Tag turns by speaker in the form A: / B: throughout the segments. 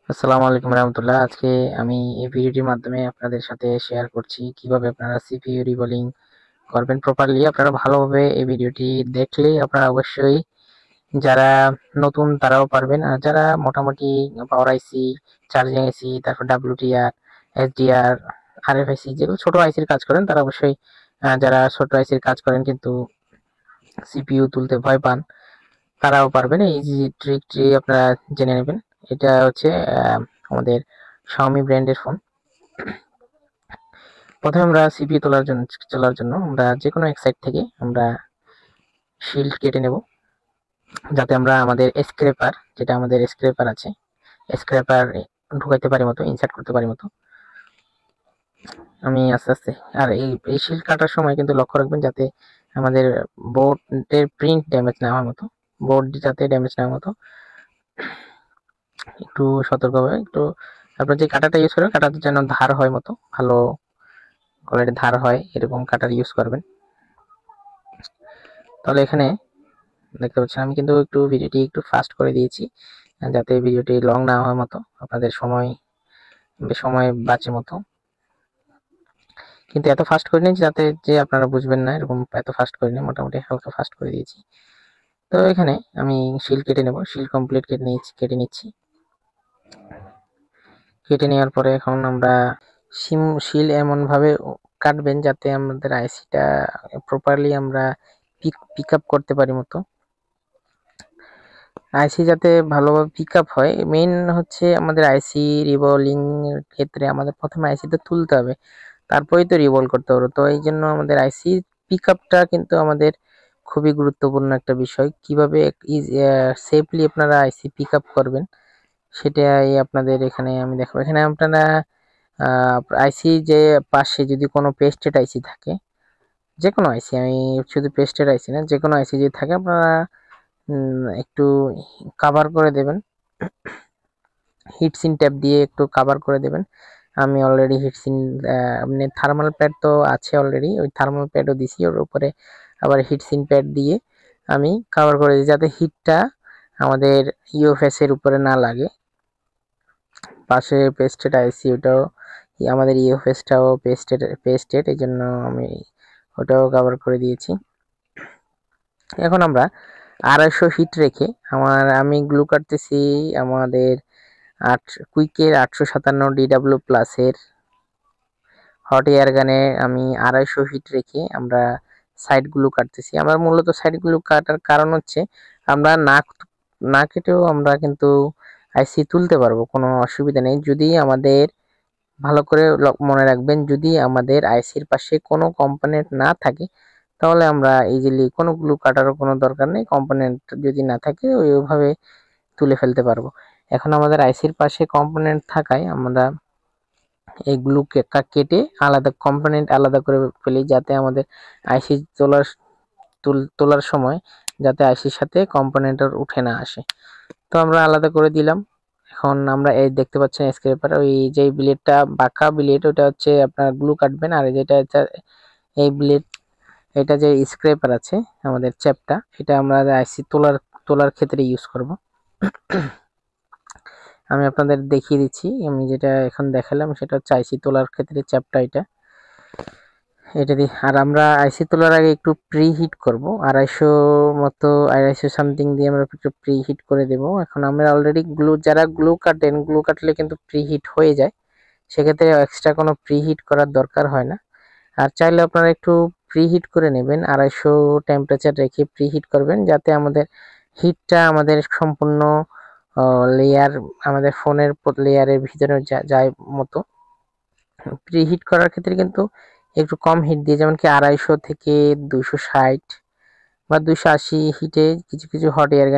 A: আসসালামু আলাইকুম রহমতুল্লাহ। আজকে আমি এই ভিডিওটির মাধ্যমে আপনাদের সাথে শেয়ার করছি কিভাবে আপনারা সিপিইউ রিবোলিং করবেন প্রপারলি। আপনারা ভালোভাবে এই ভিডিওটি দেখলে আপনারা অবশ্যই যারা নতুন তারাও পারবেন, আর যারা মোটামুটি পাওয়ার আইসি, চার্জিং আইসি, তারপর ডাব্লিউটিআর, এসডিআর, আরএফআইসি যেগুলো ছোট আইসির কাজ করেন তারা অবশ্যই, যারা ছোট আইসির কাজ করেন কিন্তু সিপিইউ তুলতে ভয় পান তারাও পারবেন। এই যে ট্রিকটি আপনারা জেনে নেবেন। এটা হচ্ছে আমাদের Xiaomi ব্র্যান্ডের ফোন। প্রথমে আমরা সিপিইউ তোলার জন্য আমরা যে কোনো এক সাইড থেকে আমরা শিল্ড কেটে নেব, যাতে আমরা আমাদের স্ক্র্যাপার আছে স্ক্র্যাপার ঢুকাইতে পারি মতো, ইনসার্ট করতে পারি মতো। আমি আস্তে আস্তে, আর এই শিল্ড কাটার সময় কিন্তু লক্ষ্য রাখবেন যাতে আমাদের বোর্ডের প্রিন্ট ড্যামেজ না হওয়ার মতো, বোর্ড যাতে ড্যামেজ না হওয়ার মতো একটু সতর্কভাবে, একটু আপনার যে কাঁটাটা ইউজ করবেন কাঁটাটা যেন ধার হয় মতো, ভালো কোয়ালিটির ধার হয় এরকম কাটার ইউজ করবেন। তাহলে এখানে দেখতে পাচ্ছেন আমি কিন্তু একটু ভিডিওটি একটু ফাস্ট করে দিয়েছি, যাতে ভিডিওটি লং না হওয়ার মতো, আপনাদের সময় বাঁচে মতো। কিন্তু এত ফাস্ট করে নিয়েছি যাতে যে আপনারা বুঝবেন না, এরকম এত ফাস্ট করে নিই, মোটামুটি হালকা ফাস্ট করে দিয়েছি। তো এখানে আমি শিল কেটে নেব, শিল কমপ্লিট কেটে নিচ্ছি। কেটে নেওয়ার পরে এখন আমরা শিল এমনভাবে কাটবেন যাতে আমাদের আইসিটা প্রপারলি আমরা পিক আপ করতে পারি মতো। আইসি যাতে ভালোভাবে পিক আপ হয়, মেইন হচ্ছে আমাদের আইসি রিভলভিং এর ক্ষেত্রে আমাদের প্রথমে আইসিটা তুলতে হবে, তারপরেই তো রিভলভ করতে হবে। তো এই জন্য আমাদের আইসি পিক আপটা কিন্তু আমাদের খুবই গুরুত্বপূর্ণ একটা বিষয়। কিভাবে সেফলি আপনারা আইসি পিক আপ করবেন সেটাই আপনাদের এখানে আমি দেখাবো। এখানে আপনারা আইসি যে পাশে যদি কোনো পেস্টেড আইসি থাকে, যে কোনো আইসি, আমি শুধু পেস্টেড আইসি না, যে কোনো আইসি যদি থাকে আপনারা একটু কাভার করে দেবেন, হিটসিন ট্যাপ দিয়ে একটু কাভার করে দেবেন। আমি অলরেডি হিটসিন, আপনি থার্মাল প্যাড তো আছে অলরেডি, ওই থার্মাল প্যাডও দিছি, ওর উপরে আবার হিটসিন প্যাড দিয়ে আমি কাভার করে দিই যাতে হিটটা আমাদের ইউএফএস এর উপরে না লাগে। পাশে পেস্টেড আইসি, ওটাও আমাদের ইউএফএসটাও পেস্টেড, এই জন্য আমি ওটাও কভার করে দিয়েছি। এখন আমরা 250 হিট রেখে আমি গ্লু কাটতেছি আমাদের কুইকের 857 ডিডাব্লিউ প্লাসের হট এয়ার গানে। আমি 250 হিট রেখে আমরা সাইডগুলো কাটতেছি। আমার মূলত সাইডগুলো কাটার কারণ হচ্ছে আমরা না কেটেও আমরা কিন্তু আইসি তুলতে পারবো, কোনো অসুবিধা নেই। যদি আমাদের ভালো করে মনে রাখবেন, যদি আমাদের আইসির পাশে কোনো কম্পোনেন্ট না থাকে তাহলে আমরা ইজিলি কোনো গ্লু কাটারও কোনো দরকার নেই, কম্পোনেন্ট যদি না থাকে ওইভাবে তুলে ফেলতে পারবো। এখন আমাদের আইসির পাশে কম্পোনেন্ট থাকায় আমরা এই গ্লু কেটে আলাদা কম্পোনেন্ট আলাদা করে ফেলি, যাতে আমাদের আইসি তোলার সময় যাতে আইসির সাথে কম্পোনেন্টের উঠে না আসে। তো আমরা আলাদা করে দিলাম। এখন আমরা এই দেখতে পাচ্ছেন স্ক্র্যাপার, ওই যে ব্লেডটা বাঁকা ব্লেড ওটা হচ্ছে আপনার গ্লু কাটবেন, আর যেটা এই ব্লেড, এটা যে স্ক্র্যাপার আছে আমাদের চ্যাপটা, এটা আমরা আইসি তোলার ক্ষেত্রে ইউজ করব। আমি আপনাদের দেখিয়ে দিচ্ছি, আমি যেটা এখন দেখালাম সেটা হচ্ছে আইসি তোলার ক্ষেত্রে চ্যাপটা এটা দিয়ে। আর আমরা আইসি তোলার আগে একটু প্রি হিট করবো, 250 সামথিং দিয়ে আমরা একটু প্রি হিট করে দেব। এখন আমরা অলরেডি যারা গ্লু কাটলে কিন্তু প্রি হিট হয়ে যায়, সেক্ষেত্রে এক্সট্রা কোনো প্রি হিট করার দরকার হয় না। আর চাইলে আপনারা একটু প্রি হিট করে নেবেন, 250 টেম্পারেচার রেখে প্রি হিট করবেন, যাতে আমাদের হিটটা আমাদের সম্পূর্ণ লেয়ার, আমাদের ফোনের লেয়ারের ভিতরে যায় মতো। প্রি হিট করার ক্ষেত্রে কিন্তু একটু কম হিট দিয়ে, যেমন কি 250 থেকে 260 বা 280 হিটে কিছু কিছু হট এয়ার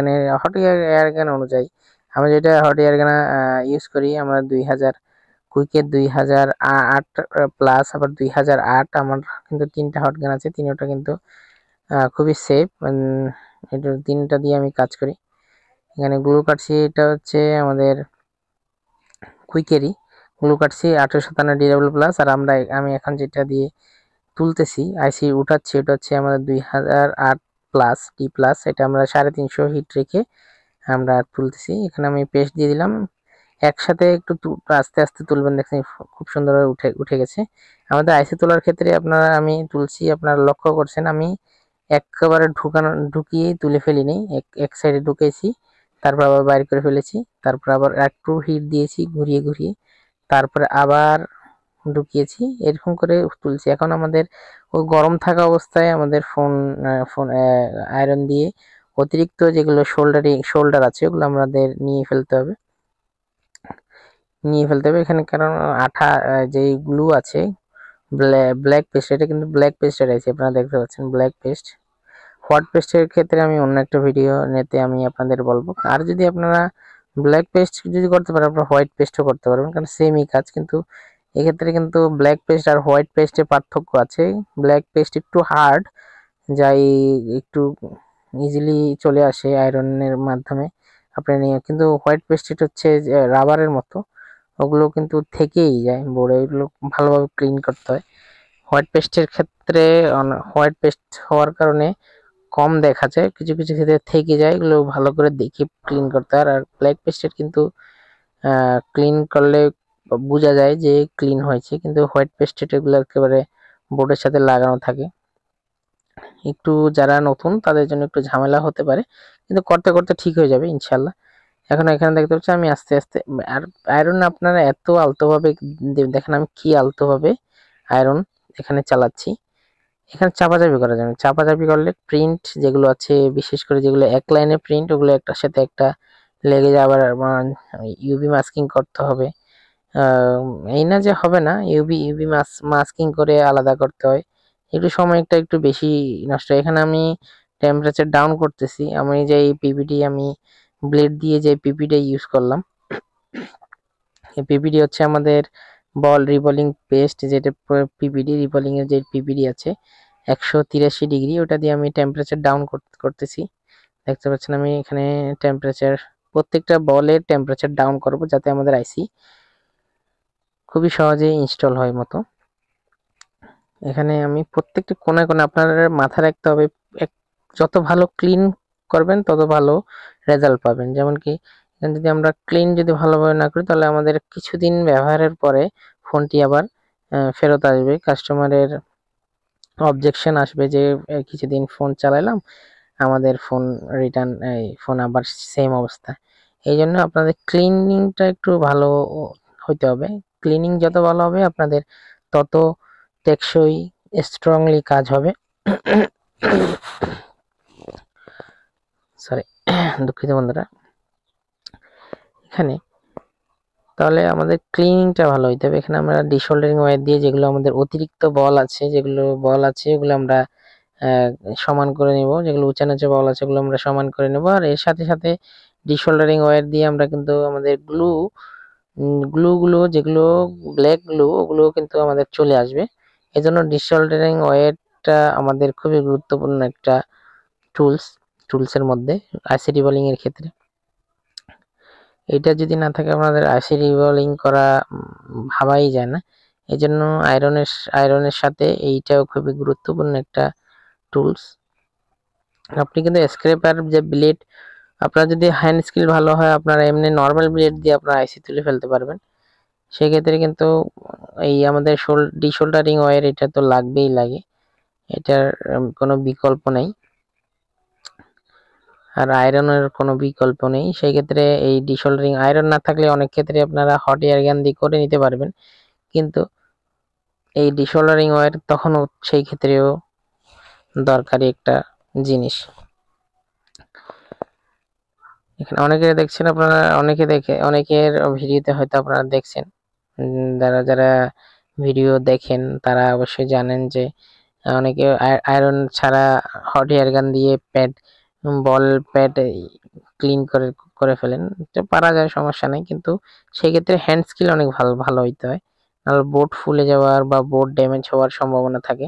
A: গান অনুযায়ী, আমরা যেটা হট এয়ার গান ইউজ করি, আমরা 2000 কুইকের 2008 প্লাস, আবার 2008, আমার কিন্তু 3টা হট গান আছে, তিনটা কিন্তু খুবই সেফ। এটা 3টা দিয়ে আমি কাজ করি। এখানে গ্লু কাটছি, এটা হচ্ছে আমাদের কুইকেরই গ্লু কাটছি 857 ডিডাব্লিউ প্লাস। আর আমি এখন যেটা দিয়ে তুলতেছি আইসি উঠাচ্ছি, এটা হচ্ছে আমাদের 2008 প্লাস ডি প্লাস, এটা আমরা 350 হিট রেখে আমরা তুলতেছি। এখানে আমি পেস্ট দিয়ে দিলাম, একসাথে একটু আস্তে আস্তে তুলবেন, দেখছেন খুব সুন্দরভাবে উঠে গেছে। আমাদের আইসি তোলার ক্ষেত্রে আপনারা আমি তুলছি, আপনারা লক্ষ্য করছেন আমি একেবারে ঢুকিয়েই তুলে ফেলিনি, এক সাইডে ঢুকেছি, তারপর আবার বাইর করে ফেলেছি, তারপর আবার একটু হিট দিয়েছি ঘুরিয়ে ঘুরিয়ে, তারপরে আবার ঢুকিয়েছি, এরকম করে তুলছি। এখন আমাদের ওই গরম থাকা অবস্থায় আমাদের ফোন আয়রন দিয়ে অতিরিক্ত যেগুলো শোল্ডার আছে ওগুলো আমাদের নিয়ে ফেলতে হবে এখানে, কারণ আঠা যে গ্লু আছে ব্ল্যাক পেস্ট, এটা কিন্তু ব্ল্যাক পেস্টের আছে, আপনারা দেখতে পাচ্ছেন ব্ল্যাক পেস্ট। হোয়াইট পেস্টের ক্ষেত্রে আমি অন্য একটা ভিডিও নিতে আমি আপনাদের বলবো। আর যদি আপনারা ব্ল্যাক পেস্ট যদি করতে পারেন, আপনারা হোয়াইট পেস্টও করতে পারবেন, কারণ সেমই কাজ। কিন্তু এক্ষেত্রে কিন্তু ব্ল্যাক পেস্ট আর হোয়াইট পেস্টে পার্থক্য আছে। ব্ল্যাক পেস্ট একটু হার্ড, যাই একটু ইজিলি চলে আসে আয়রনের মাধ্যমে আপনি নিয়ে, কিন্তু হোয়াইট পেস্ট এটা হচ্ছে রাবারের মতো, ওগুলো কিন্তু থেকেই যায় বোর্ডে, এগুলো ভালোভাবে ক্লিন করতে হয়। হোয়াইট পেস্টের ক্ষেত্রে হোয়াইট পেস্ট হওয়ার কারণে কম দেখা যায়, কিছু কিছু ক্ষেত্রে থেকে যায়, এগুলো ভালো করে দেখে ক্লিন করতে হয়। আর ব্ল্যাক পেস্টের কিন্তু ক্লিন করলে বোঝা যায় যে ক্লিন হয়েছে, কিন্তু হোয়াইট পেস্টেড এগুলো একেবারে বোর্ডের সাথে লাগানো থাকে। একটু যারা নতুন তাদের জন্য একটু ঝামেলা হতে পারে, কিন্তু করতে করতে ঠিক হয়ে যাবে ইনশাল্লাহ। এখন এখানে দেখতে পাচ্ছি আমি আস্তে আস্তে, আর আয়রন আপনারা এত আলতোভাবে দেখেন আমি কি আলতোভাবে আয়রন এখানে চালাচ্ছি। এখানে চাপাচাপি করা যাবে, চাপাচাপি করলে প্রিন্ট যেগুলো আছে, বিশেষ করে যেগুলো এক লাইনে প্রিন্ট, ওগুলো একটার সাথে একটা লেগে যায়। আবার ইউভি মাস্কিং করতে হবে, এই না যে হবে না, ইউভি মাস্কিং করে আলাদা করতে হয়, একটু সময়টা একটু বেশি নষ্ট হয়। এখানে আমি টেম্পারেচার ডাউন করতেছি, আমি যে পিপিটি আমি ব্লেড দিয়ে যে পিপিটি ইউজ করলাম, এই পিপিটি হচ্ছে আমাদের বল রিভলিং পেস্ট, যেটা পিপিডি রিভলিং এর যে পিপিডি আছে 183 ডিগ্রি, ওটা দিয়ে আমি টেম্পারেচার ডাউন করতেছি। দেখতে পাচ্ছেন আমি এখানে টেম্পারেচার, প্রত্যেকটা বলের টেম্পারেচার ডাউন করব যাতে আমাদের আইসি খুবই সহজে ইনস্টল হয় মতো। এখানে আমি প্রত্যেকটা কোনায় কোনায় আপনার মাথায় রাখতে হবে, যত ভালো ক্লিন করবেন তত ভালো রেজাল্ট পাবেন। যেমন কি যদি আমরা ক্লিন যদি ভালোভাবে না করি, তাহলে আমাদের কিছুদিন ব্যবহারের পরে ফোনটি আবার ফেরত আসবে, কাস্টমারের অবজেকশন আসবে যে কিছুদিন ফোন চালাইলাম, আমাদের ফোন রিটার্ন, ফোন আবার সেম অবস্থা। এই জন্য আপনাদের ক্লিনিংটা একটু ভালো হইতে হবে। ক্লিনিং যত ভালো হবে আপনাদের তত টেকসই স্ট্রংলি কাজ হবে। সরি, দুঃখিত বন্ধুরা। এখানে তাহলে আমাদের ক্লিনিংটা ভালো হইতে হবে। এখানে আমরা ডিসোল্ডারিং ওয়্যার দিয়ে যেগুলো আমাদের অতিরিক্ত বল আছে, এগুলো আমরা সমান করে নেব, যেগুলো উঁচা নিচে বল আছে এগুলো আমরা সমান করে নেব। আর এর সাথে সাথে ডিসোল্ডারিং ওয়্যার দিয়ে আমরা কিন্তু আমাদের গ্লুগুলো যেগুলো ব্ল্যাক গ্লু, ওগুলো কিন্তু আমাদের চলে আসবে। এজন্য ডিসোল্ডারিং ওয়্যারটা আমাদের খুবই গুরুত্বপূর্ণ একটা টুলসের মধ্যে আইসি রিভলিং এর ক্ষেত্রে। এটা যদি না থাকে আপনাদের আইসি রিভলিং করা ভাবাই যায় না। এই জন্য আয়রনের সাথে এইটাও খুবই গুরুত্বপূর্ণ একটা টুলস। আপনি কিন্তু স্ক্র্যাপার যে ব্লেড, আপনার যদি হ্যান্ড স্কিল ভালো হয় আপনারা এমনি নর্মাল ব্লেড দিয়ে আপনারা আইসি তুলে ফেলতে পারবেন। সেক্ষেত্রে কিন্তু এই আমাদের ডিসোল্ডারিং ওয়্যার এটা তো লাগবেই লাগে, এটার কোনো বিকল্প নেই। আর আয়রনের কোনো বিকল্প নেই, সেই ক্ষেত্রে এই ডিসোল্ডারিং আয়রন না থাকলে অনেক ক্ষেত্রে আপনারা হট এয়ার গান দিয়ে করে নিতে পারবেন, কিন্তু এই ডিসোল্ডারিং ওয়্যার তখনও সেই ক্ষেত্রেও দরকারি একটা জিনিস। এখানে অনেকে দেখছেন আপনারা, অনেকের ভিডিওতে হয়তো আপনারা দেখছেন, যারা যারা ভিডিও দেখেন তারা অবশ্যই জানেন যে অনেকে আয়রন ছাড়া হট এয়ার গান দিয়ে বল প্যাড ক্লিন করে ফেলেন, এটা পারা যায়, সমস্যা নেই, কিন্তু সেক্ষেত্রে হ্যান্ড স্কিল অনেক ভালো ভালো হইতে হয়, নাহলে বোর্ড ফুলে যাওয়ার বা বোর্ড ড্যামেজ হওয়ার সম্ভাবনা থাকে।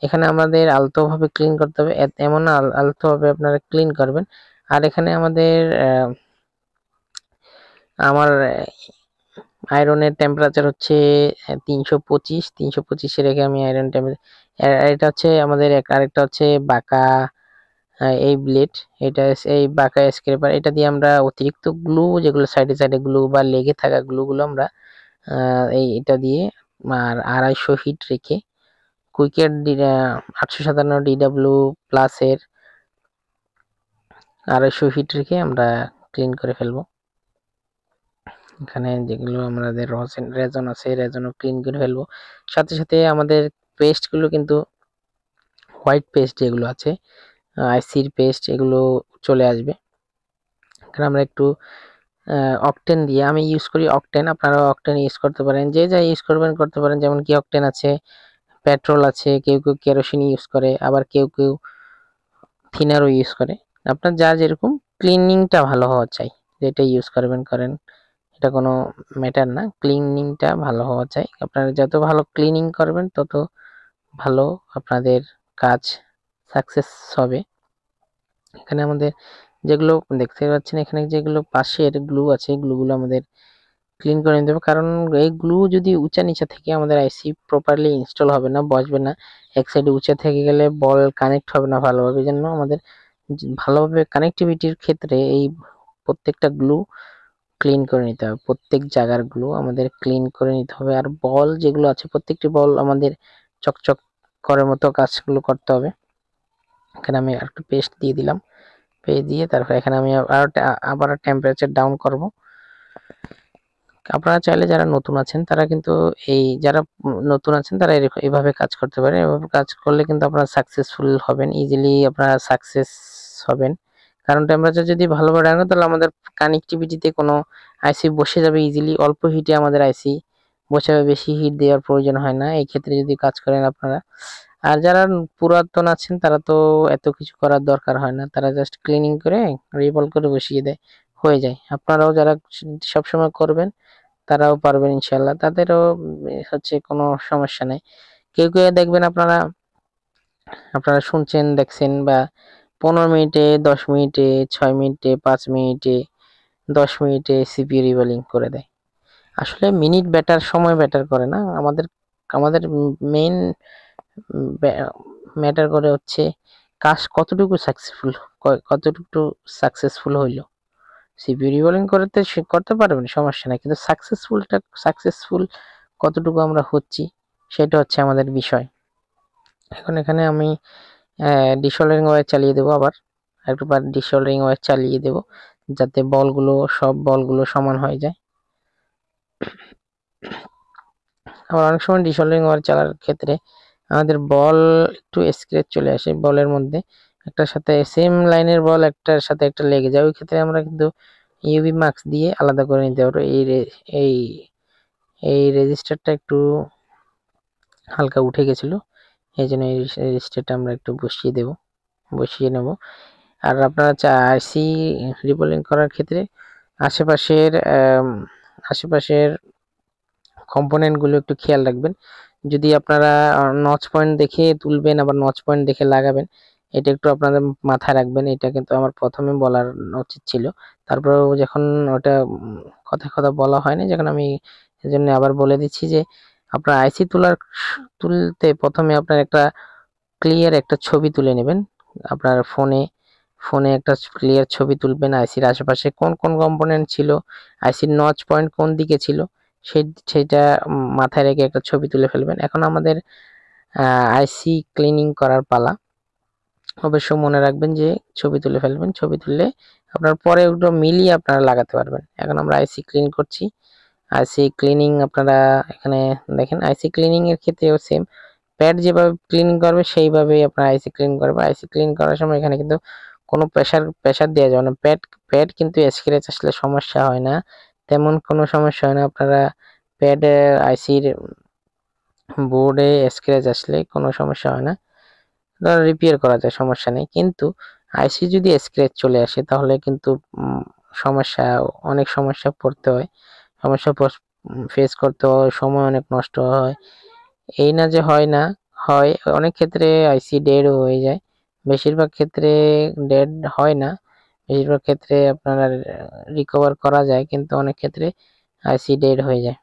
A: এখানে আমাদের আলতোভাবে ক্লিন করতে হবে, এমন আলতোভাবে আপনারা ক্লিন করবেন। আর এখানে আমার আয়রনের টেম্পারেচার হচ্ছে 325 রেখে আমি আয়রন টেম্পারেচার, এটা হচ্ছে আমাদের আরেকটা হচ্ছে বাঁকা এই ব্লেড, এটা এই বাঁকা স্ক্রেপার, এটা দিয়ে আমরা অতিরিক্ত গ্লু যেগুলো সাইডে সাইডে গ্লু বা লেগে থাকা গ্লুগুলো আমরা এটা দিয়ে আর 250 হিট রেখে কুইকের 857 DW প্লাসের 250 হিট রেখে আমরা ক্লিন করে ফেলবো। এখানে যেগুলো আমাদের রেজন আছে রেজনও ক্লিন করে ফেলবো। সাথে সাথে আমাদের পেস্ট গুলো কিন্তু হোয়াইট পেস্ট যেগুলো আছে আইসির পেস্ট এগুলো চলে আসবে। এখানে আমরা একটু অকটেন দিয়ে, আমি ইউজ করি অকটেন, আপনারা অকটেন ইউজ করতে পারেন, যে যা ইউজ করবেন করতে পারেন। যেমন কি অকটেন আছে, পেট্রোল আছে, কেউ কেউ কেরোসিন ইউজ করে, আবার কেউ কেউ থিনারও ইউজ করে। আপনার যা যেরকম ক্লিনিংটা ভালো হওয়া চাই, যেটা ইউজ করবেন করেন, এটা কোনো ম্যাটার না, ক্লিনিংটা ভালো হওয়া চাই। আপনারা যত ভালো ক্লিনিং করবেন তত ভালো আপনাদের কাজ সাকসেস হবে। এখানে আমাদের যেগুলো দেখতে পাচ্ছেন, এখানে যেগুলো পাশের গ্লু আছে, গ্লুগুলো আমাদের ক্লিন করে নিতে হবে, কারণ এই গ্লু যদি উঁচা নিচে থেকে আমাদের আইসি প্রপারলি ইনস্টল হবে না, বসবে না। এক সাইডে উঁচা থেকে গেলে বল কানেক্ট হবে না ভালোভাবে। এই জন্য আমাদের ভালোভাবে কানেক্টিভিটির ক্ষেত্রে এই প্রত্যেকটা গ্লু ক্লিন করে নিতে হবে, প্রত্যেক জায়গার গ্লু আমাদের ক্লিন করে নিতে হবে। আর বল যেগুলো আছে প্রত্যেকটি বল আমাদের চকচক করার মতো কাজগুলো করতে হবে। এখানে আমি একটু পেস্ট দিয়ে দিলাম, পেস্ট দিয়ে তারপর এখানে আমি আবার টেম্পারেচার ডাউন করব। আপনারা চাইলে যারা নতুন আছেন তারা কিন্তু যারা নতুন আছেন তারা এইভাবে কাজ করতে পারেন। এভাবে কাজ করলে কিন্তু আপনারা সাকসেসফুল হবেন, ইজিলি আপনারা সাকসেস হবেন। কারণ টেম্পারেচার যদি ভালোভাবে রাখেন তাহলে আমাদের কানেক্টিভিটিতে কোনো আইসি বসে যাবে ইজিলি, অল্প হিটে আমাদের আইসি বসে যাবে, বেশি হিট দেওয়ার প্রয়োজন হয় না এই ক্ষেত্রে যদি কাজ করেন আপনারা। আর যারা পুরাতন আছেন তারা তো এত কিছু করার দরকার হয় না, তারা জাস্ট ক্লিনিং করে রিবল করে বসিয়ে দেয়, হয়ে যায়। আপনারাও যারা সবসময় করবেন তারাও পারবেন ইনশাল্লাহ, তাদেরও হচ্ছে কোনো সমস্যা নাই। কেউ কেউ দেখবেন আপনারা আপনারা শুনছেন দেখছেন বা 15 মিনিটে 10 মিনিটে 6 মিনিটে 5 মিনিটে 10 মিনিটে সিপিইউ রিবলিং করে দেয়। আসলে মিনিট ব্যাটার, সময় ব্যাটার করে না, আমাদের আমাদের মেইন ম্যাটার করে হচ্ছে কাজ কতটুকু সাকসেসফুল হইলো। সিপিইউ রিবলিং করতে পারবেন সমস্যা নাই, কিন্তু সাকসেসফুল কতটুকু আমরা হচ্ছি সেটা হচ্ছে আমাদের বিষয়। এখন এখানে আমি ডিসোল্ডারিং ওয়্যার চালিয়ে দেবো, আবার একবার ডিসোল্ডারিং ওয়্যার চালিয়ে দেব যাতে সব বলগুলো সমান হয়ে যায়। আবার অনেক সময় ডিসোল্ডারিং ওয়্যার চালার ক্ষেত্রে আমাদের বল একটু স্ক্র্যাচ চলে আসে, বলের মধ্যে একটার সাথে সেম লাইনের বল একটার সাথে একটা লেগে যায়, ওই ক্ষেত্রে আমরা কিন্তু ইউভি মাস্ক দিয়ে আলাদা করে নিতে পারবো। এই এই রেজিস্টারটা একটু হালকা উঠে গেছিল, এই জন্য এই রেজিস্টারটা আমরা একটু বসিয়ে নেব। আর আপনারা আইসি রিবলিং করার ক্ষেত্রে আশেপাশের কম্পোনেন্ট গুলো একটু খেয়াল রাখবেন। যদি আপনারা নচ পয়েন্ট দেখে তুলবেন আবার নচ পয়েন্ট দেখে লাগাবেন, এটা একটু আপনাদের মাথায় রাখবেন। এটা কিন্তু আমার প্রথমে বলার উচিত ছিল, তারপরেও যখন ওটা কথা বলা হয়নি, যখন আমি এজন্য আবার বলে দিচ্ছি যে আপনার আইসি তুলতে প্রথমে আপনার একটা ক্লিয়ার একটা ছবি তুলে নেবেন। আপনার ফোনে একটা ক্লিয়ার ছবি তুলবেন, আইসির আশেপাশে কোন কোন কম্পোনেন্ট ছিল, আইসির নচ পয়েন্ট কোন দিকে ছিল, সেটা মাথায় রেখে একটা ছবি তুলে ফেলবেন। এখন আমাদের আইসি ক্লিনিং করার পালা। অবশ্য মনে রাখবেন যে ছবি তুলে ফেলবেন, ছবি তুললে আপনার পরে ওগুলো মিলিয়ে আপনারা লাগাতে পারবেন। এখন আমরা আইসি ক্লিন করছি, আইসি ক্লিনিং আপনারা এখানে দেখেন। আইসি ক্লিনিং এর ক্ষেত্রেও সেম, প্যাড যেভাবে ক্লিনিং করবে সেইভাবেই আপনার আইসি ক্লিন করবে। আইসি ক্লিন করার সময় এখানে কিন্তু কোনো প্রেসার দেওয়া যাবে না। প্যাড কিন্তু স্ক্র্যাচ আসলে সমস্যা হয় না, তেমন কোনো সমস্যা হয় না। আপনারা প্যাডে আইসির বোর্ডে স্ক্র্যাচ আসলে কোনো সমস্যা হয় না, রিপেয়ার করা যায়, সমস্যা নেই। কিন্তু আইসি যদি স্ক্র্যাচ চলে আসে তাহলে কিন্তু অনেক সমস্যা পড়তে হয়, সমস্যা ফেস করতে হয়, সময় অনেক নষ্ট হয়। এই না যে হয় না, হয় অনেক ক্ষেত্রে আইসি ডেড হয়ে যায়, বেশিরভাগ ক্ষেত্রে ডেড হয় না, বেশিরভাগ ক্ষেত্রে আপনারা রিকভার করা যায়, কিন্তু অনেক ক্ষেত্রে আইসি ডেড হয়ে যায়।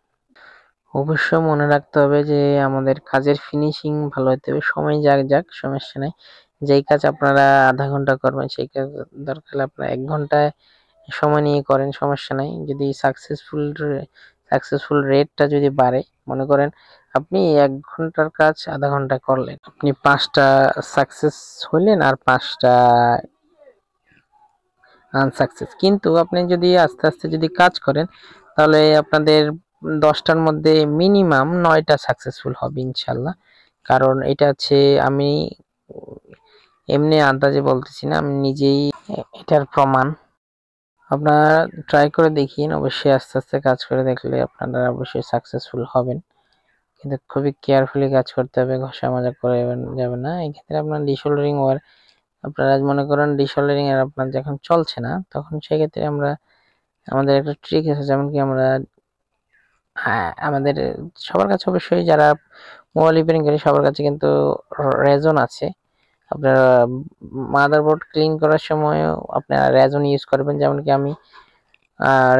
A: অবশ্য মনে রাখতে হবে যে আমাদের কাজের ফিনিশিং ভালো হতে হবে, সময় যাক সমস্যা নাই। যেই কাজ আপনারা আধা ঘন্টা করবেন সেই কাজ দরকার হলে আপনারা 1 ঘন্টায় সময় নিয়ে করেন, সমস্যা নাই। যদি সাকসেসফুল রেটটা যদি বাড়ে, মনে করেন আপনি 1 ঘন্টার কাজ আধা ঘন্টায় করলেন, আপনি 5টা সাকসেস হইলেন আর 5টা আনসাকসেস। কিন্তু আপনি যদি আস্তে আস্তে যদি কাজ করেন তাহলে আপনাদের 10টার মধ্যে মিনিমাম 9টা সাকসেসফুল হবে ইনশাল্লাহ। কারণ এটা হচ্ছে আমি এমনি আন্দাজে বলতেছি না, আমি নিজেই এটার প্রমাণ। আপনারা ট্রাই করে দেখিন, অবশ্যই আস্তে আস্তে কাজ করে দেখলে আপনারা অবশ্যই সাকসেসফুল হবেন। কিন্তু খুবই কেয়ারফুলি কাজ করতে হবে, ঘষা মাজা করে যাবে না। এই ক্ষেত্রে আপনার ডিসোল্ডারিং ওয়্যার, আপনারা মনে করেন ডিসোল্ডারিং এর আপনার যখন চলছে না তখন সেক্ষেত্রে আমাদের একটা ট্রিক আছে, যেমন কি আমরা আমাদের সবার কাছে অবশ্যই যারা মোবাইল রিপেয়ারিং করে সবার কাছে কিন্তু রেজন আছে। আপনারা মাদারবোর্ড ক্লিন করার সময়ও আপনারা রেজন ইউজ করবেন, যেমন কি আমি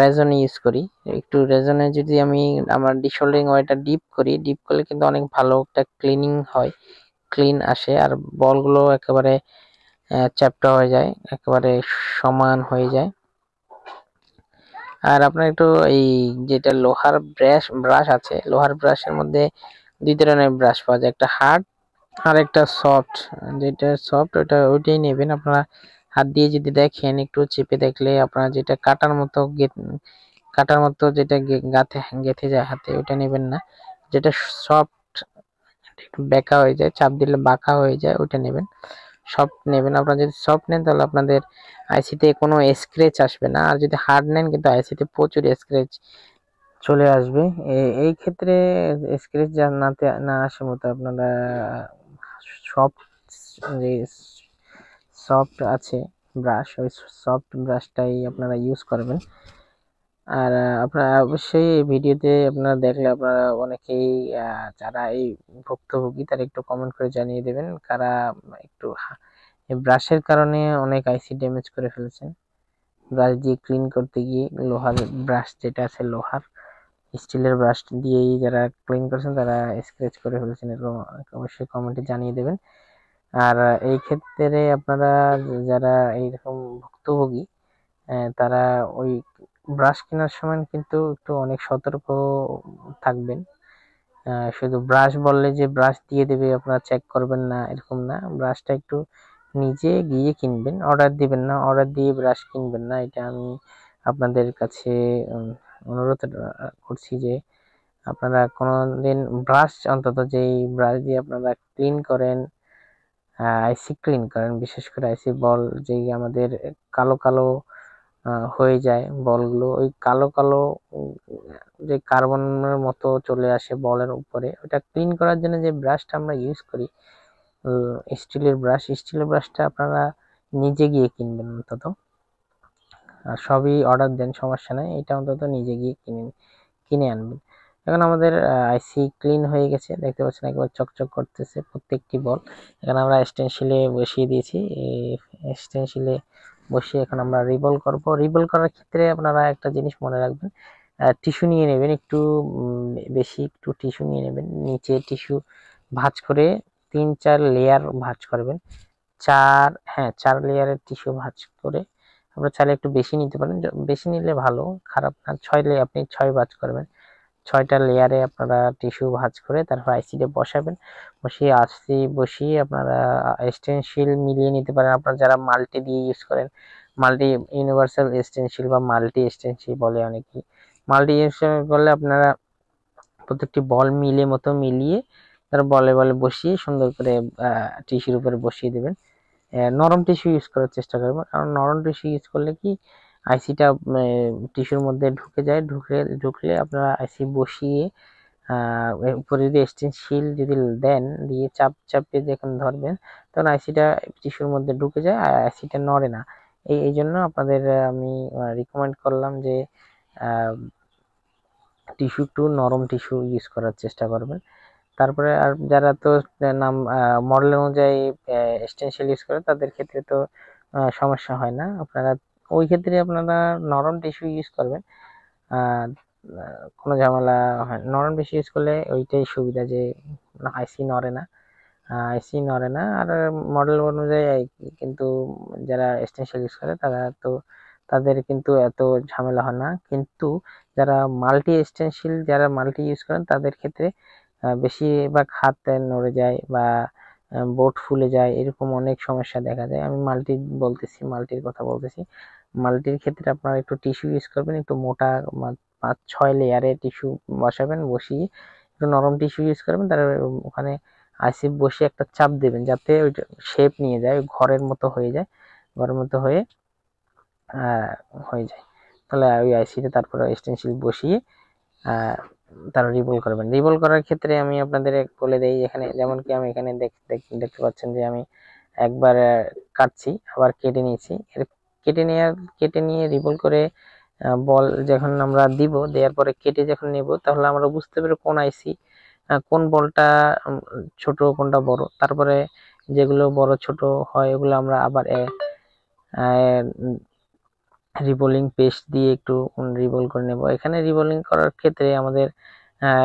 A: রেজন ইউজ করি। একটু রেজনে যদি আমি আমার ডিসোল্ডারিং ওয়্যারটা ডিপ করি, ডিপ করলে কিন্তু অনেক ভালো একটা ক্লিনিং হয়, ক্লিন আসে আর বলগুলো একেবারে চ্যাপ্টা হয়ে যায়, একেবারে সমান হয়ে যায়। আর আপনার একটু এই যেটা লোহার ব্রাশ আছে, লোহার ব্রাশের মধ্যে 2 ধরনের ব্রাশ পাওয়া যায়, একটা হার্ড আর একটা সফট। যেটা সফট ওইটাই নেবেন আপনারা। হাত দিয়ে যদি দেখেন, একটু চেপে দেখলে আপনারা যেটা কাটার মতো যেটা গেঁথে যায় হাতে, ওইটা নেবেন না। যেটা সফট, একটু বেঁকা হয়ে যায়, চাপ দিলে বাঁকা হয়ে যায়, ওইটা নেবেন। সফট নেবেন। আপনারা যদি সফট নেন তাহলে আপনাদের আইসিতে কোনো স্ক্র্যাচ আসবে না, আর যদি হার্ড নেন কিন্তু আইসিতে প্রচুর স্ক্র্যাচ চলে আসবে। এই ক্ষেত্রে স্ক্র্যাচ না আসে মতো আপনারা সফট, যে সফট আছে ব্রাশ, ওই সফট ব্রাশটাই আপনারা ইউজ করবেন। আর আপনারা অবশ্যই এই ভিডিওতে আপনারা দেখলে আপনারা অনেকেই যারা এই ভুক্তভোগী তারা একটু কমেন্ট করে জানিয়ে দেবেন কারা একটু এই ব্রাশের কারণে অনেক আইসি ড্যামেজ করে ফেলেছেন। ব্রাশ দিয়ে ক্লিন করতে গিয়ে লোহার ব্রাশ যেটা আছে, লোহার স্টিলের ব্রাশ দিয়েই যারা ক্লিন করেছেন তারা স্ক্র্যাচ করে ফেলেছেন, এরকম অবশ্যই কমেন্টে জানিয়ে দেবেন। আর এই ক্ষেত্রে আপনারা যারা এইরকম ভুক্তভোগী তারা ওই ব্রাশ কেনার সময় কিন্তু একটু অনেক সতর্ক থাকবেন। শুধু ব্রাশ বললে যে ব্রাশ দিয়ে দেবে আপনারা চেক করবেন না, এরকম না। ব্রাশটা একটু নিজে গিয়ে কিনবেন, অর্ডার দিবেন না, অর্ডার দিয়ে ব্রাশ কিনবেন না। এটা আমি আপনাদের কাছে অনুরোধ করছি যে আপনারা কোনোদিন ব্রাশ, অন্তত যেই ব্রাশ দিয়ে আপনারা ক্লিন করেন, আইসি ক্লিন করেন, বিশেষ করে আইসি বল যেই আমাদের কালো কালো হয়ে যায় বলগুলো, ওই কালো কালো যে কার্বনের মতো চলে আসে বলের উপরে, ওটা ক্লিন করার জন্য যে ব্রাশটা আমরা ইউজ করি স্টিলের ব্রাশটা আপনারা নিজে গিয়ে কিনবেন অন্তত। আর সবই অর্ডার দেন, সমস্যা নাই, এটা অন্তত নিজে গিয়ে কিনে আনবেন। এখন আমাদের আইসি ক্লিন হয়ে গেছে, দেখতে পাচ্ছেন একেবারে চকচক করতেছে প্রত্যেকটি বল। এখানে আমরা স্টেনসিলে বসিয়ে দিয়েছি, স্টেনসিলে বসিয়ে এখন আমরা রিবল করব। রিবল করার ক্ষেত্রে আপনারা একটা জিনিস মনে রাখবেন, টিস্যু নিয়ে নেবেন, একটু বেশি একটু টিস্যু নিয়ে নেবেন, নিচে টিস্যু ভাঁজ করে 3-4 লেয়ার ভাঁজ করবেন। 4 লেয়ারের টিস্যু ভাঁজ করে, আপনারা চাইলে একটু বেশি নিতে পারেন, বেশি নিলে ভালো, খারাপ না। 6 লেয়ার, আপনি 6 ভাঁজ করবেন, 6টা লেয়ারে আপনারা টিস্যু ভাঁজ করে তারপর আইসিটা বসাবেন। বসিয়ে আপনারা স্টেনসিল মিলিয়ে নিতে পারেন। আপনারা যারা মাল্টি দিয়ে ইউজ করেন, মাল্টি ইউনিভার্সাল স্টেনসিল বা মাল্টি স্টেনসিল বলে অনেকেই, মাল্টি ইউজ করলে আপনারা প্রত্যেকটি বল মিলিয়ে তার বলে বসিয়ে সুন্দর করে টিস্যুর উপরে বসিয়ে দেবেন। নরম টিস্যু ইউজ করার চেষ্টা করবেন, কারণ নরম টিস্যু ইউজ করলে কি আইসিটা টিস্যুর মধ্যে ঢুকলে আপনারা আইসি বসিয়ে উপরে যদি স্টেনসিল যদি দেন, দিয়ে চাপিয়ে যখন ধরবেন তখন আইসিটা টিস্যুর মধ্যে ঢুকে যায় আর আইসিটা নড়ে না। এই জন্য আপনাদের আমি রিকমেন্ড করলাম যে টিস্যু একটু নরম টিস্যু ইউজ করার চেষ্টা করবেন। তারপরে আর যারা তো নাম মডেল অনুযায়ী স্টেনসিল ইউজ করে তাদের ক্ষেত্রে তো সমস্যা হয় না, আপনারা ওই ক্ষেত্রে আপনারা নরম টিস্যু ইউজ করবেন। কোনো ঝামেলা হয়, নরম টিস্যু ইউজ করলে ওইটাই সুবিধা যে আইসি নড়ে না। আইসি নড়ে না। আর মডেল অনুযায়ী কিন্তু যারা এক্সটেনশন ইউজ করে তাদের কিন্তু এত ঝামেলা হয় না, কিন্তু যারা মাল্টি ইউজ করেন তাদের ক্ষেত্রে বেশিরভাগ হাত নড়ে যায় বা বোর্ড ফুলে যায়, এরকম অনেক সমস্যা দেখা যায়। আমি মাল্টির কথা বলতেছি। মাল্টির ক্ষেত্রে আপনারা একটু টিস্যু ইউজ করবেন, একটু মোটা 5-6 লেয়ারে টিস্যু বসাবেন, বসিয়ে একটু নরম টিস্যু ইউজ করবেন, তার ওখানে আইসি বসে একটা চাপ দেবেন যাতে ওইটা শেপ নিয়ে যায়, ঘরের মতো হয়ে যায়, ঘরের মতো হয়ে যায়। তাহলে ওই আইসিতে তারপরে এক্সটেনশন বসিয়ে তারা রিভল করবেন। রিভল করার ক্ষেত্রে আমি আপনাদের বলে দেই, এখানে যেমন কি আমি এখানে দেখতে পাচ্ছেন যে আমি একবার কাটছি, আবার কেটে নিয়েছি। কেটে নিয়ে রিভল করে বল যখন আমরা দেওয়ার পরে কেটে যখন নেব, তাহলে আমরা বুঝতে পারবো কোন আইসি কোন বলটা ছোট কোনটা বড়। তারপরে যেগুলো বড় ছোট হয় ওগুলো আমরা আবার রিবোলিং পেস্ট দিয়ে একটু রিবোল করে নেব। এখানে রিবোলিং করার ক্ষেত্রে আমাদের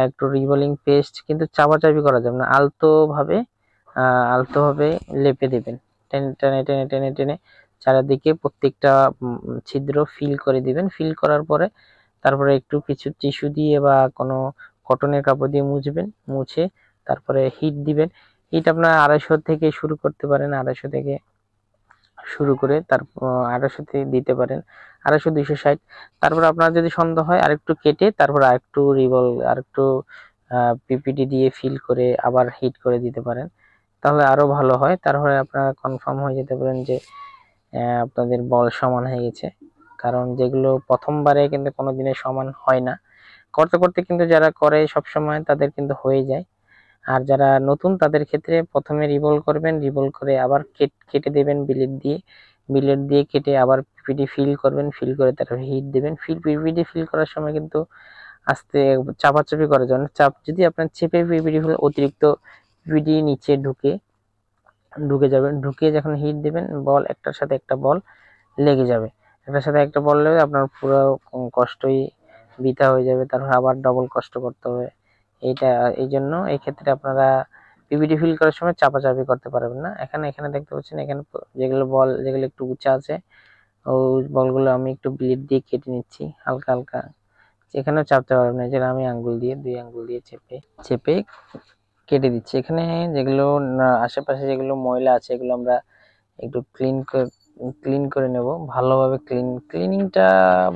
A: একটু রিবোলিং পেস্ট কিন্তু চাপাচাপি করা যাবে না, আলতো ভাবে লেপে দেবেন, টেনে টেনে টেনে টেনে টেনে চারিদিকে প্রত্যেকটা ছিদ্র ফিল করে দিবেন। ফিল করার পরে তারপরে একটু কিছু টিস্যু দিয়ে বা কোনো কটনের কাপড় দিয়ে মুছে তারপরে হিট দিবেন। হিট আপনার 250 থেকে শুরু করতে পারেন, 250 থেকে শুরু করে তারপর 250 দিতে পারেন, 250-260। তারপর আপনার যদি সন্দেহ হয় আরেকটু কেটে তারপর আরেকটু পিপিটি দিয়ে ফিল করে আবার হিট করে দিতে পারেন, তাহলে আরো ভালো হয়। তারপরে আপনারা কনফার্ম হয়ে যেতে পারেন যে আপনাদের বল সমান হয়ে গেছে। কারণ যেগুলো প্রথমবারে কিন্তু কোনোদিনই সমান হয় না, করতে করতে কিন্তু যারা করে সবসময় তাদের কিন্তু হয়ে যায়। আর যারা নতুন তাদের ক্ষেত্রে প্রথমে রিভল করবেন, রিভল করে আবার কেটে দেবেন বিলেট দিয়ে কেটে আবার পিপিটি ফিল করবেন, ফিল করে তারপর হিট দেবেন। পিপিটি ফিল করার সময় কিন্তু আস্তে চাপাচাপি করা যাবে না, যদি আপনার চেপে পিপিটি অতিরিক্ত পিপিটি নিচে ঢুকে যাবে, ঢুকে যখন হিট দেবেন বল একটার সাথে একটা বল লেগে যাবে, একটার সাথে একটা বল লেগে আপনার পুরো কষ্টই বৃথা হয়ে যাবে, তারপর আবার ডবল কষ্ট করতে হবে। এই জন্য এই ক্ষেত্রে আপনারা পিপিটি ফিল করার সময় চাপাচাপি করতে পারবেন না। এখানে দেখতে পাচ্ছেন, এখানে যেগুলো একটু উঁচা আছে ওই বলগুলো আমি একটু ব্লেড দিয়ে কেটে নিচ্ছি হালকা হালকা, এখানেও চাপতে পারবেন না, যেটা আমি দুই আঙ্গুল দিয়ে চেপে কেটে দিচ্ছি। এখানে যেগুলো আশেপাশে যেগুলো ময়লা আছে এগুলো আমরা একটু ক্লিন করে নেব ভালোভাবে। ক্লিনিংটা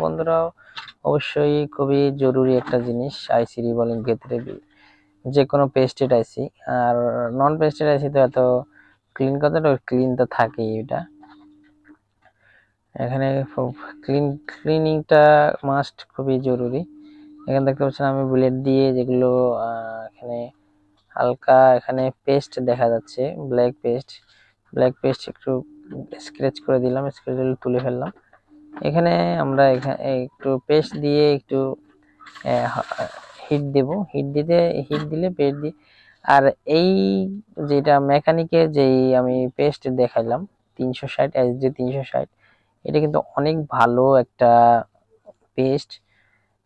A: বন্ধুরা অবশ্যই খুবই জরুরি একটা জিনিস আইসি রিবলিং ক্ষেত্রে, যে কোনো পেস্টেড আইসি। আর নন পেস্টেড আইসি তো এত ক্লিন তো থাকেই। এটা এখানে ক্লিনিংটা মাস্ট, খুবই জরুরি। এখানে দেখতে পাচ্ছেন আমি বুলেট দিয়ে যেগুলো এখানে হালকা এখানে পেস্ট দেখা যাচ্ছে, ব্ল্যাক পেস্ট একটু স্ক্র্যাচ করে দিলাম, তুলে ফেললাম। এখানে আমরা একটু পেস্ট দিয়ে একটু হিট দিলে পেস্ট দিই। আর এই যেটা মেকানিকে যেই আমি পেস্ট দেখাইলাম 360 SG 360, এটা কিন্তু অনেক ভালো একটা পেস্ট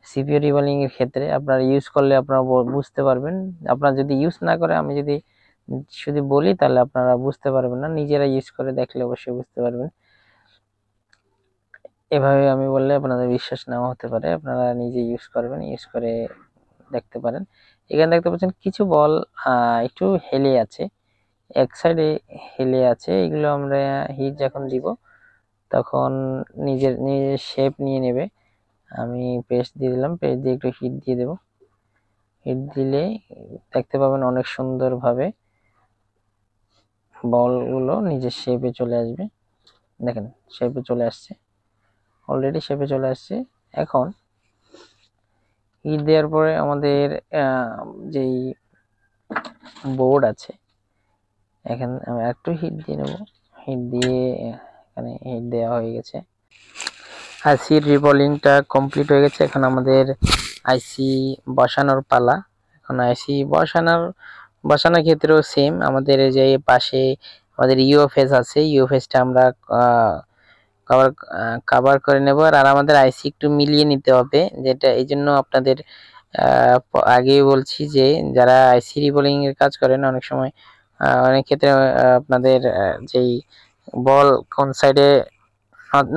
A: সিপিইউ রিবলিং এর ক্ষেত্রে। আপনারা ইউজ করলে আপনারা বুঝতে পারবেন। আপনারা যদি ইউজ না করে আমি যদি শুধু বলি তাহলে আপনারা বুঝতে পারবেন না, নিজেরা ইউজ করে দেখলে অবশ্যই বুঝতে পারবেন। এভাবে আমি বললে আপনাদের বিশ্বাস নাও হতে পারে, আপনারা নিজে ইউজ করবেন, ইউজ করে দেখতে পারেন। এখানে দেখতে পাচ্ছেন কিছু বল একটু হেলে আছে, এক সাইডে হেলে আছে, এগুলো আমরা হিট যখন দিব তখন নিজের শেপ নিয়ে নেবে। আমি পেস্ট দিয়ে দিলাম, পেস্ট দিয়ে একটু হিট দিয়ে দেব, হিট দিলে দেখতে পাবেন অনেক সুন্দরভাবে বলগুলো নিজের শেপে চলে আসবে। দেখেন শেপে চলে আসছে, অলরেডি শেপে চলে আসছে। এখন হিট দেওয়ার পরে আমাদের যেই বোর্ড আছে, এখানে আমি একটু হিট দিয়ে নেব, হিট দিয়ে এখানে হিট দেওয়া হয়ে গেছে। আইসি রিবলিংটা কমপ্লিট হয়ে গেছে। এখন আমাদের আইসি বসানোর পালা। এখন আইসি বসানোর ক্ষেত্রেও সেম, আমাদের যে পাশে আমাদের ইউএফএস আছে, ইউএফএসটা আমরা কভার করে নেব। আর আমাদের আইসি একটু মিলিয়ে নিতে হবে, যেটা এই জন্য আপনাদের আগেই বলছি যে যারা আইসি রিবলিং এর কাজ করেন অনেক সময় অনেক ক্ষেত্রে আপনাদের যেই বল কোন সাইডে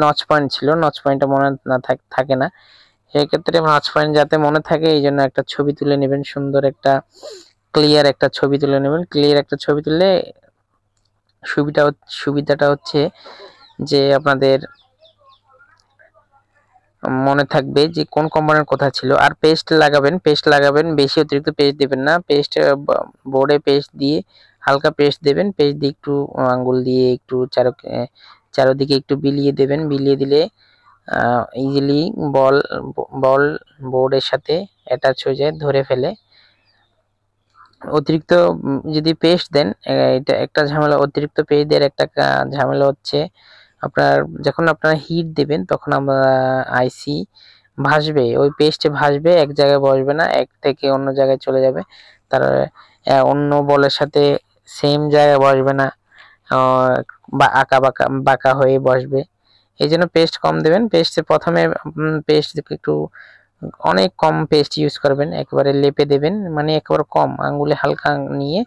A: নচ পয়েন্ট ছিল, নচ পয়েন্টটা মনে থাকে না, সেক্ষেত্রে নচ পয়েন্ট যাতে মনে থাকে এই জন্য একটা ছবি তুলে নেবেন, সুন্দর একটা ক্লিয়ার একটা ছবি তুলে নেবেন। ক্লিয়ার একটা ছবি তুললে সুবিধাটা হচ্ছে যে আপনাদের মনে থাকবে যে কোন কোম্পানির কথা ছিল। আর পেস্ট লাগাবেন, বেশি অতিরিক্ত পেস্ট দিবেন না। পেস্ট বোর্ডে পেস্ট দিয়ে হালকা পেস্ট দেবেন, পেস্ট দিয়ে একটু আঙ্গুল দিয়ে একটু চারোদিকে একটু বিলিয়ে দেবেন। বিলিয়ে দিলে ইজিলি বল বল বোর্ডের সাথে অ্যাটাচ হয়ে যায়, ধরে ফেলে। অতিরিক্ত যদি পেস্ট দেন, এটা একটা ঝামেলা। অতিরিক্ত পেস্ট দেওয়ার একটা ঝামেলা হচ্ছে আপনার যখন আপনারা হিট দেবেন তখন আমরা আইসি ভাসবে, ওই পেস্টে ভাসবে, এক জায়গায় বসবে না, এক থেকে অন্য জায়গায় চলে যাবে। তার অন্য বলের সাথে সেম জায়গায় বসবে না, বা আঁকা বাঁকা বাঁকা হয়ে বসবে। এই জন্য পেস্ট কম দেবেন। পেস্টে প্রথমে পেস্ট একটু অনেক কম পেস্ট ইউজ করবেন, একেবারে লেপে দেবেন, মানে একেবারে কম, আঙ্গুলে হালকা নিয়ে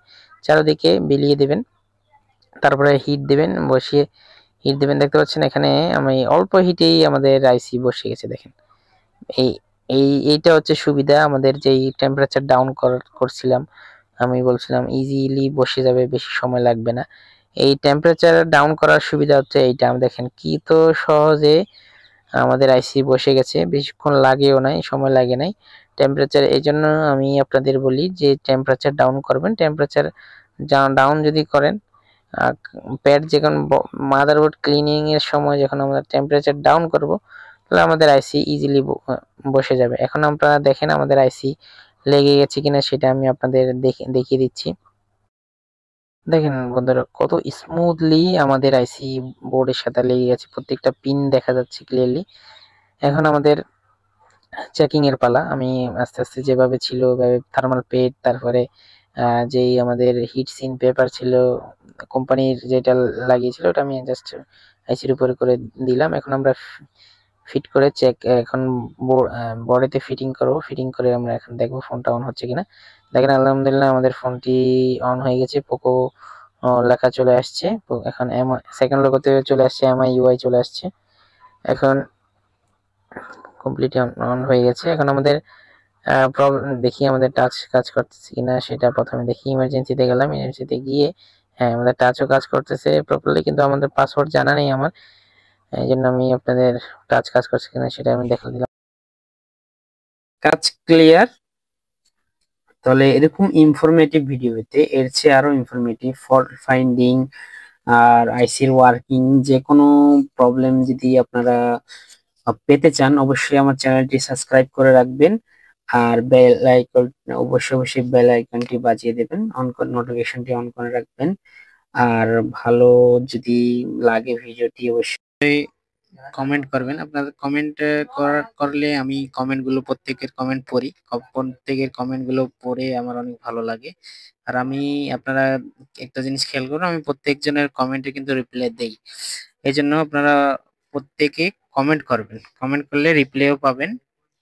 A: চারিদিকে বিলিয়ে দেবেন। তারপরে হিট দেবেন, বসিয়ে হিট দেবেন। দেখতে পাচ্ছেন এখানে আমি অল্প হিটেই আমাদের আইসি বসে গেছে, দেখেন। এই এইটা হচ্ছে সুবিধা আমাদের, যেই টেম্পারেচার ডাউন করছিলাম, আমি বলছিলাম ইজিলি বসে যাবে, বেশি সময় লাগবে না। এই টেম্পারেচার ডাউন করার সুবিধা হচ্ছে এইটা। দেখেন কি তো সহজে আমাদের আইসি বসে গেছে, বেশিক্ষণ লাগেও নাই, সময় লাগে নাই। টেম্পারেচার এই জন্য আমি আপনাদের বলি যে টেম্পারেচার ডাউন করবেন। টেম্পারেচার ডাউন যদি করেন, প্যাড যখন মাদারবোর্ড ক্লিনিং এর সময় যখন আমরা টেম্পারেচার ডাউন করব, তাহলে আমাদের আইসি ইজিলি বসে যাবে। এখন আপনারা দেখেন আমাদের আইসি লেগে গেছে কিনা, সেটা আমি আপনাদের দেখিয়ে দিচ্ছি। দেখেন বন্ধুরা কত স্মুথলি আমাদের আইসি বোর্ডের সাথে লেগে গেছে, প্রত্যেকটা পিন দেখা যাচ্ছে ক্লিয়ারলি। এখন আমাদের চেকিং এর পালা। আমি আস্তে আস্তে যেভাবে ছিল ওইভাবে থার্মাল পেড, তারপরে যেই আমাদের হিট সিন পেপার ছিল কোম্পানির যেটা লাগিয়েছিল, ওটা আমি জাস্ট আইসির উপরে করে দিলাম। এখন আমরা ফিট করে এখন বডিতে ফিটিং করব। ফিটিং করে আমরা এখন দেখবো ফোনটা অন হচ্ছে কিনা। দেখেন আলহামদুলিল্লাহ আমাদের ফোনটি অন হয়ে গেছে, পোকো লেখা চলে আসছে। এখন সেকেন্ড লোগোতে চলে আসছে, এমআই ইউআই চলে আসছে। এখন কমপ্লিটলি অন হয়ে গেছে। এখন আমাদের দেখি আমাদের টাচ কাজ করতেছে কিনা, সেটা প্রথমে দেখি। ইমার্জেন্সিতে গেলাম, ইমার্জেন্সিতে গিয়ে হ্যাঁ আমাদের টাচও কাজ করতেছে প্রপারলি, কিন্তু আমাদের পাসওয়ার্ড জানা নেই আমার, এই জন্য আমি আপনাদের টাচ কাজ করছে কিনা সেটা আমি দেখা দিলাম। কাজ ক্লিয়ার। তাহলে এরকম ইনফরমেটিভ ভিডিও পেতে, এর চেয়ে আরো ইনফরমেটিভ ফল্ট ফাইন্ডিং আর আইসির ওয়ার্কিং, যে কোনো প্রবলেম যদি আপনারা পেতে চান, অবশ্যই আমার চ্যানেলটি সাবস্ক্রাইব করে রাখবেন। আর বেল আইকন, অবশ্যই বেল আইকনটি বাজিয়ে দেবেন, নোটিফিকেশনটি অন করে রাখবেন। আর ভালো যদি লাগে ভিডিওটি অবশ্যই কমেন্ট করবেন। আপনাদের কমেন্ট করলে আমি কমেন্টগুলো, প্রত্যেকের কমেন্ট পড়ি, প্রত্যেকের কমেন্টগুলো পড়ে আমার অনেক ভালো লাগে। আর আমি আপনারা একটা জিনিস খেয়াল করুন, আমি প্রত্যেকজনের কমেন্টে কিন্তু রিপ্লাই দেই। এই জন্য আপনারা প্রত্যেকে কমেন্ট করবেন, কমেন্ট করলে রিপ্লাইও পাবেন।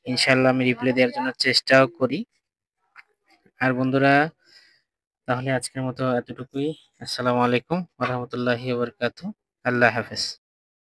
A: ইনশাল্লাহ আমি রিপ্লাই দেওয়ার জন্য চেষ্টাও করি। আর বন্ধুরা তাহলে আজকের মতো এতটুকুই। আসসালামু আলাইকুম ওয়া রাহমাতুল্লাহি ওয়া বারাকাতুহু। আল্লাহ হাফেজ।